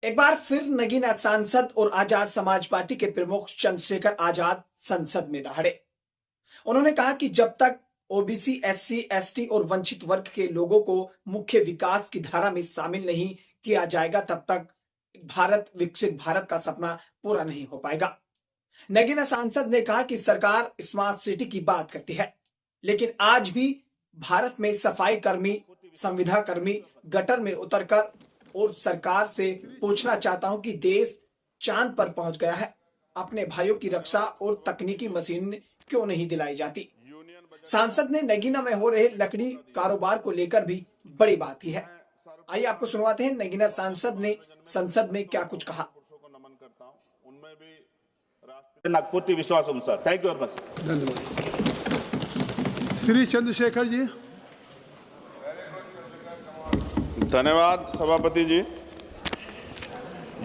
एक बार फिर नगीना सांसद और आजाद समाज पार्टी के प्रमुख चंद्रशेखर आजाद संसद में दहाड़े। उन्होंने कहा कि जब तक ओबीसी, एससी, एसटी और वंचित वर्ग के लोगों को मुख्य विकास की धारा में शामिल नहीं किया जाएगा, तब तक विकसित भारत का सपना पूरा नहीं हो पाएगा। नगीना सांसद ने कहा कि सरकार स्मार्ट सिटी की बात करती है, लेकिन आज भी भारत में सफाई कर्मी, संविदा कर्मी गटर में उतरकर और सरकार से पूछना चाहता हूं कि देश चांद पर पहुंच गया है, अपने भाइयों की रक्षा और तकनीकी मशीन क्यों नहीं दिलाई जाती। सांसद ने नगीना में हो रहे लकड़ी कारोबार को लेकर भी बड़ी बात की है। आइए आपको सुनवाते हैं नगीना सांसद ने संसद में क्या कुछ कहा। नागपुर विश्वास sir, thank you very much. धन्यवाद। श्री चंद्रशेखर जी। धन्यवाद सभापति जी।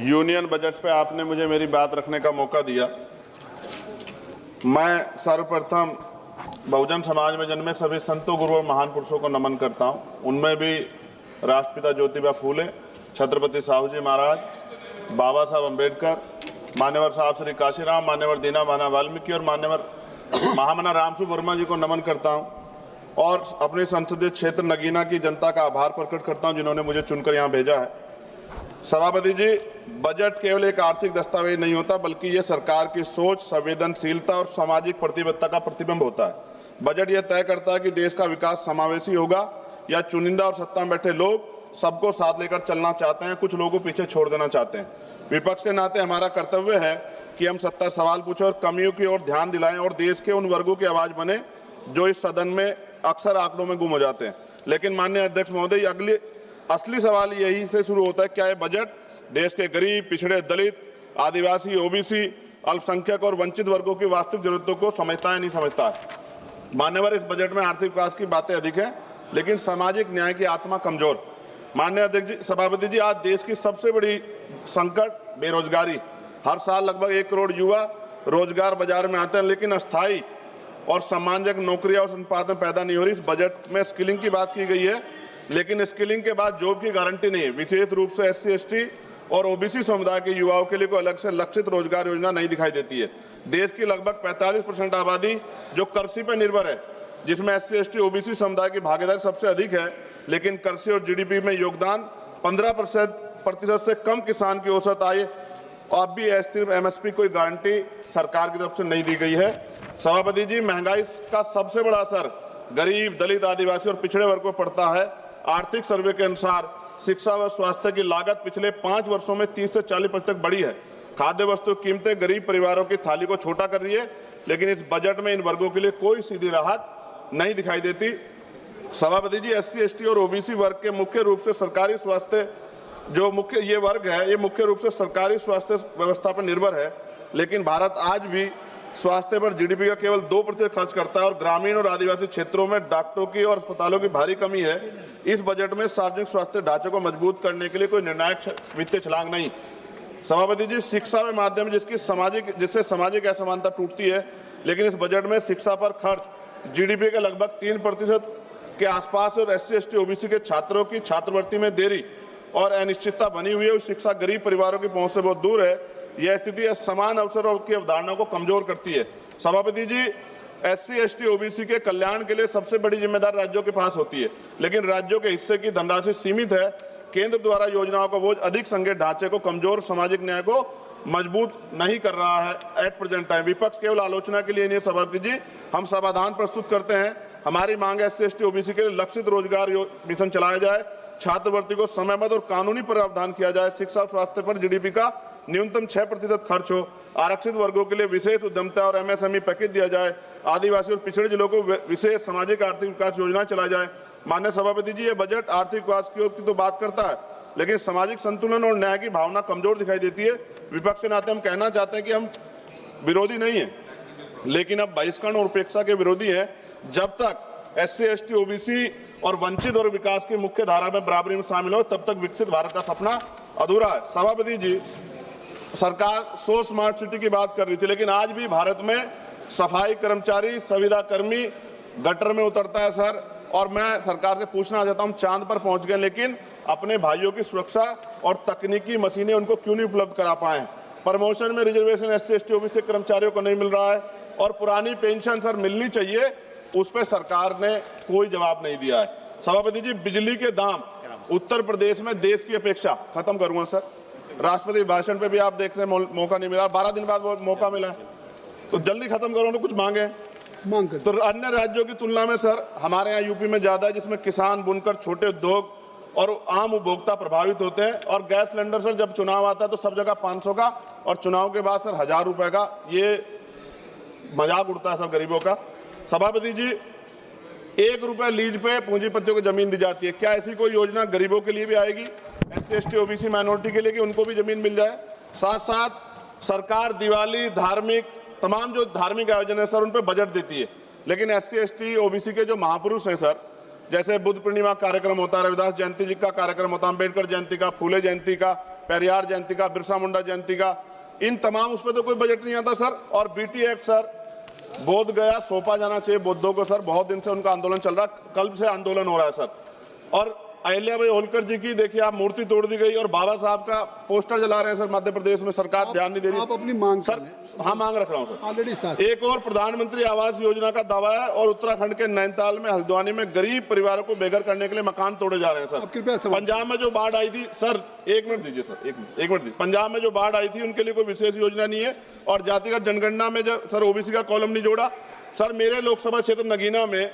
यूनियन बजट पे आपने मुझे मेरी बात रखने का मौका दिया। मैं सर्वप्रथम बहुजन समाज में जन्मे सभी संतों, गुरुओं और महान पुरुषों को नमन करता हूं। उनमें भी राष्ट्रपिता ज्योतिबा फूले, छत्रपति साहू जी महाराज, बाबा साहब अम्बेडकर, मान्यवर साहब श्री काशीराम, मान्यवर दीना भाना वाल्मीकि और मान्यवर महामना रामसु वर्मा जी को नमन करता हूं और अपने संसदीय क्षेत्र नगीना की जनता का आभार प्रकट करता हूं जिन्होंने मुझे चुनकर यहां भेजा है। सभापति जी, बजट केवल एक आर्थिक दस्तावेज नहीं होता, बल्कि यह सरकार की सोच, संवेदनशीलता और सामाजिक प्रतिबद्धता का प्रतिबिंब होता है। बजट यह तय करता है कि देश का विकास समावेशी होगा या चुनिंदा और सत्ता में बैठे लोग सबको साथ लेकर चलना चाहते हैं, कुछ लोगों को पीछे छोड़ देना चाहते हैं। विपक्ष के नाते हमारा कर्तव्य है कि हम सत्ता सवाल पूछें और कमियों की ओर ध्यान दिलाएं और देश के उन वर्गों की आवाज बने जो इस सदन में अक्सर आंकड़ों में गुम हो जाते हैं। लेकिन माननीय अध्यक्ष महोदय, असली सवाल यही से शुरू होता है, क्या ये बजट देश के गरीब, पिछड़े, दलित, आदिवासी, ओबीसी, अल्पसंख्यक और वंचित वर्गों की वास्तविक जरूरतों को समझता है, नहीं समझता है। मान्यवर, इस बजट में आर्थिक विकास की बातें अधिक हैं, लेकिन सामाजिक न्याय की आत्मा कमजोर। माननीय अध्यक्ष जी, सभापति जी, आज देश की सबसे बड़ी संकट बेरोजगारी। हर साल लगभग 1 करोड़ युवा रोजगार बाजार में आते हैं, लेकिन अस्थायी और सम्मानजनक नौकरियां और संपादन पैदा नहीं हो रही। इस बजट में स्किलिंग की बात की गई है, लेकिन स्किलिंग के बाद जॉब की गारंटी नहीं है। विशेष रूप से एससी, एसटी और ओबीसी समुदाय के युवाओं के लिए कोई अलग से लक्षित रोजगार योजना नहीं दिखाई देती है। देश की लगभग 45% आबादी जो कृषि पर निर्भर है, जिसमें एससी, एसटी, ओबीसी समुदाय की भागीदारी सबसे अधिक है, लेकिन कृषि और जीडीपी में योगदान 15% से कम किसान की औसत आय और अब भी एमएसपी कोई गारंटी सरकार की तरफ से नहीं दी गई है। सभापति जी, महंगाई का सबसे बड़ा असर गरीब, दलित, आदिवासी और पिछड़े वर्ग को पड़ता है। आर्थिक सर्वे के अनुसार शिक्षा व स्वास्थ्य की लागत पिछले 5 वर्षों में 30 से 40% बढ़ी है। खाद्य वस्तु कीमतें गरीब परिवारों की थाली को छोटा कर रही है, लेकिन इस बजट में इन वर्गों के लिए कोई सीधी राहत नहीं दिखाई देती। सभापति जी, एससी, एसटी और ओबीसी वर्ग के मुख्य रूप से सरकारी स्वास्थ्य ये वर्ग है, ये मुख्य रूप से सरकारी स्वास्थ्य व्यवस्था पर निर्भर है, लेकिन भारत आज भी स्वास्थ्य पर जीडीपी का केवल 2% खर्च करता है और ग्रामीण और आदिवासी क्षेत्रों में डॉक्टरों की और अस्पतालों की भारी कमी है। इस बजट में सार्वजनिक स्वास्थ्य ढांचे को मजबूत करने के लिए कोई निर्णायक वित्तीय छलांग नहीं। सभापति जी, शिक्षा के माध्यम जिससे सामाजिक असमानता टूटती है, लेकिन इस बजट में शिक्षा पर खर्च जीडीपी के लगभग 3% के आसपास और एससी, एसटी, ओबीसी के छात्रों की छात्रवृत्ति में देरी और अनिश्चितता बनी हुई है। शिक्षा गरीब परिवारों की पहुंच से बहुत दूर है। यह स्थिति समान अवसरों की अवधारणा को कमजोर करती है। सभापति जी, एससी, एसटी, ओबीसी के कल्याण के लिए सबसे बड़ी जिम्मेदारी राज्यों के पास होती है, लेकिन राज्यों के हिस्से की धनराशि सीमित है। केंद्र द्वारा योजनाओं का बोझ अधिक संघीय ढांचे को कमजोर, सामाजिक न्याय को मजबूत नहीं कर रहा है एट प्रेजेंट टाइम। विपक्ष केवल आलोचना के लिए नहीं सभापति जी, हम समाधान प्रस्तुत करते हैं। हमारी मांग है एससी, एसटी, ओबीसी के लिए लक्षित रोजगार मिशन चलाया जाए, छात्रवृत्ति को समयबद्ध और कानूनी प्रावधान किया जाए, शिक्षा और स्वास्थ्य पर जीडीपी का न्यूनतम 6% खर्च हो, आरक्षित वर्गों के लिए विशेष उद्यमता और एमएसएमई पैकेज दिया जाए, आदिवासी और पिछड़े जिलों को विशेष सामाजिक आर्थिक विकास योजना चलाई जाए। माननीय सभापति जी, ये बजट आर्थिक विकास की तो बात करता है, लेकिन सामाजिक संतुलन और न्याय की भावना कमजोर दिखाई देती है। विपक्ष के नाते हम कहना चाहते हैं कि हम विरोधी नहीं है, लेकिन अब बहिष्करण और उपेक्षा के विरोधी है। जब तक एससी, एसटी, ओबीसी और वंचित और विकास की मुख्य धारा में बराबरी में शामिल हो, तब तक विकसित भारत का सपना अधूरा है। सभापति जी, सरकार 100 स्मार्ट सिटी की बात कर रही थी, लेकिन आज भी भारत में सफाई कर्मचारी, संविदा कर्मी गटर में उतरता है सर। और मैं सरकार से पूछना चाहता हूं, चांद पर पहुंच गए, लेकिन अपने भाइयों की सुरक्षा और तकनीकी मशीनें उनको क्यों नहीं उपलब्ध करा पाए? प्रमोशन में रिजर्वेशन SC ST OBC कर्मचारियों को नहीं मिल रहा है और पुरानी पेंशन सर मिलनी चाहिए, उस पर सरकार ने कोई जवाब नहीं दिया है। सभापति जी, बिजली के दाम उत्तर प्रदेश में देश की अपेक्षा, खत्म करूंगा सर, राष्ट्रपति भाषण पे भी आप देख रहे हैं मौका नहीं मिला, 12 दिन बाद वो मौका मिला, तो जल्दी खत्म करो, तो कुछ मांगे तो अन्य राज्यों की तुलना में सर हमारे यहाँ यूपी में ज्यादा है, जिसमें किसान, बुनकर, छोटे उद्योग और आम उपभोक्ता प्रभावित होते हैं। और गैस सिलेंडर सर जब चुनाव आता है तो सब जगह 500 का और चुनाव के बाद सर 1000 रुपए का, ये मजाक उड़ता है सर गरीबों का। सभापति जी, 1 रुपए लीज पे पूंजीपतियों को जमीन दी जाती है, क्या ऐसी कोई योजना गरीबों के लिए भी आएगी, SC ST OBC माइनॉरिटी के लिए, कि उनको भी जमीन मिल जाए? साथ साथ सरकार दिवाली, धार्मिक, तमाम जो धार्मिक आयोजन है सर उन पे बजट देती है, लेकिन SC ST OBC के जो महापुरुष हैं सर, जैसे बुद्ध पूर्णिमा कार्यक्रम होता है, रविदास जयंती जी का कार्यक्रम होता है, अम्बेडकर जयंती का, फूले जयंती का, पेरियार जयंती का, बिरसा मुंडा जयंती का, इन तमाम उस पर तो कोई बजट नहीं आता सर। और BT एक्ट सर, बोध गया सौंपा जाना चाहिए बौद्धों को सर, बहुत दिन से उनका आंदोलन चल रहा है, कल से आंदोलन हो रहा है सर। और अहिल्याबाई होलकर जी की देखिए आप मूर्ति तोड़ दी गई और बाबा साहब का पोस्टर जला रहे हैं सर मध्य प्रदेश में, सरकार ध्यान नहीं दे रही। आप अपनी मांग सर, हाँ मांग रख रहा हूँ सर। ऑलरेडी एक और प्रधानमंत्री आवास योजना का दावा है और उत्तराखंड के नैनीताल में, हल्द्वानी में गरीब परिवारों को बेघर करने के लिए मकान तोड़े जा रहे हैं सर। कृपया पंजाब में जो बाढ़ आई थी सर, 1 मिनट दीजिए सर, 1 मिनट दीजिए। पंजाब में जो बाढ़ आई थी उनके लिए कोई विशेष योजना नहीं है और जातिगत जनगणना में जब सर OBC का कॉलम नहीं जोड़ा। सर मेरे लोकसभा क्षेत्र नगीना में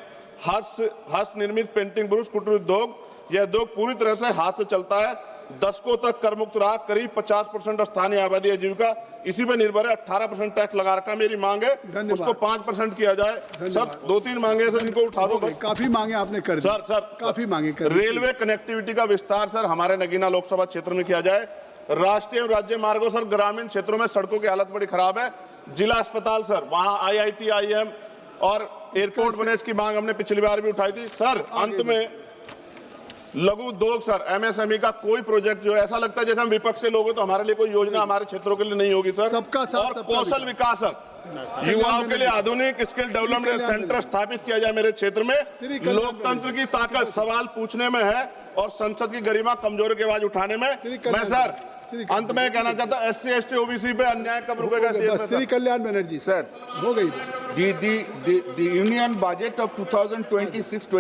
हस्त निर्मित पेंटिंग ब्रुश कुटीर उद्योग, यह उद्योग पूरी तरह से हाथ से चलता है, दशकों तक करमुक्त रहा, करीब 50% स्थानीय आबादी आजीविका इसी पे निर्भर है, 18% टैक्स लगा रखा। मेरी मांग है उसको 5% किया जाए सर। 2-3 मांगे सर, इनको उठा दो। काफी मांगे आपने कर दी सर, काफी मांगे कर दी। रेलवे कनेक्टिविटी का विस्तार सर हमारे नगीना लोकसभा क्षेत्र में किया जाए। राष्ट्रीय और राज्य मार्गों सर, ग्रामीण क्षेत्रों में सड़कों की हालत बड़ी खराब है। जिला अस्पताल सर, वहां IIT IIM और एयरपोर्ट बने, इसकी मांग हमने पिछली बार भी उठाई थी सर। अंत में लघु उद्योग सर, MSME का कोई प्रोजेक्ट जो ऐसा लगता है जैसे हम विपक्ष के लोग हैं तो हमारे लिए कोई योजना हमारे क्षेत्रों के लिए नहीं होगी सर। सबका साथ, और सबका कौशल विकास सर, युवाओं के लिए आधुनिक स्किल डेवलपमेंट सेंटर स्थापित किया जाए मेरे क्षेत्र में। लोकतंत्र की ताकत सवाल पूछने में है और संसद की गरिमा कमजोरी की आवाज उठाने में। मैं सर अंत में कहना चाहता हूँ, SC ST OBC पे अन्याय कब रुकेगा? श्री कल्याण बनर्जी सर, हो गई। the union budget of 2026-27